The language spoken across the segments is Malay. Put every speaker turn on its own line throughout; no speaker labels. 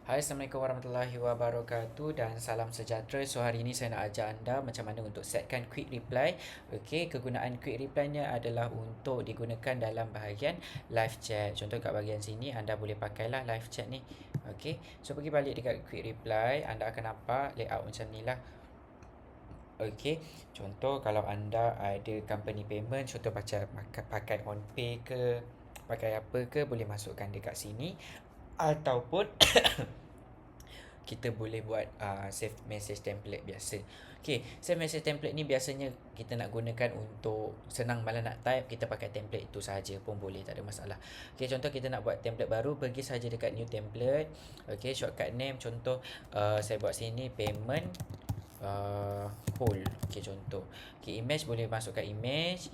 Hai, Assalamualaikum warahmatullahi wabarakatuh dan salam sejahtera. So hari ini saya nak ajar anda macam mana untuk setkan quick reply. Okey, kegunaan quick reply-nya adalah untuk digunakan dalam bahagian live chat. Contoh kat bahagian sini anda boleh pakailah live chat ni. Okey, so pergi balik dekat quick reply, anda akan nampak layout macam ni lah. Okey, contoh kalau anda ada company payment, contoh pakai OnPay ke, pakai apa ke, boleh masukkan dekat sini. Ataupun kita boleh buat save message template biasa. Okay, save message template ni biasanya kita nak gunakan untuk senang malah nak type, kita pakai template itu saja pun boleh, tak ada masalah. Okay, contoh kita nak buat template baru, pergi saja dekat new template. Okay, shortcut name, contoh saya buat sini payment whole. Okay, contoh. Okay, image boleh masukkan image.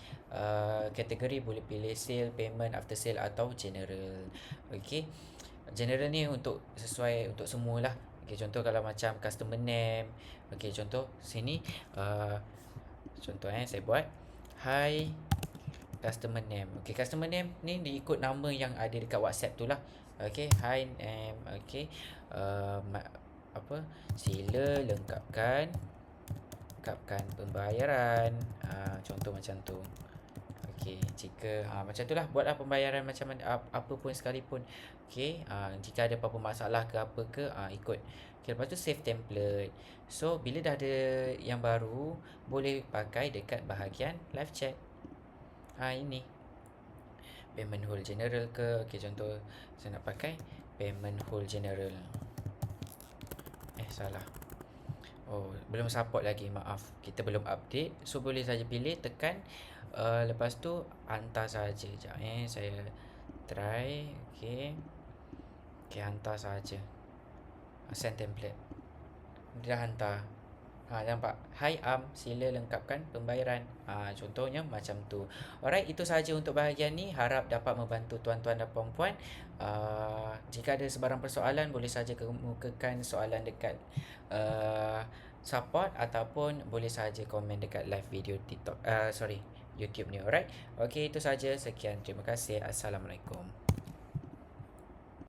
Kategori boleh pilih sale, payment, after sale atau general. Okay, general ni untuk sesuai untuk semualah. Okay, contoh kalau macam customer name. Okay, contoh sini contoh saya buat hi customer name. Okay, customer name ni diikut nama yang ada dekat WhatsApp tu lah. Okay, hi name. Okay, sila lengkapkan pembayaran. Contoh macam tu. Okey, jika macam itulah, buatlah pembayaran macam mana, apa pun sekalipun. Okey, jika ada apa-apa masalah ke apa ke, ikut. Okay, lepas tu save template. So bila dah ada yang baru, boleh pakai dekat bahagian live chat. Ini payment whole general ke. Okey, contoh saya nak pakai payment whole general. Salah. Oh, belum support lagi, maaf. Kita belum update. So boleh saja pilih, tekan, lepas tu hantar saja. Sekejap saya try. Okey. Okey, hantar saja. Send template. Dia dah hantar. Nampak? Hi sila lengkapkan pembayaran. Contohnya macam tu. Alright, itu sahaja untuk bahagian ni. Harap dapat membantu tuan-tuan dan puan-puan. Jika ada sebarang persoalan, boleh saja kemukakan soalan dekat support, ataupun boleh saja komen dekat live video TikTok, YouTube ni. Alright. Okey, itu saja. Sekian. Terima kasih. Assalamualaikum.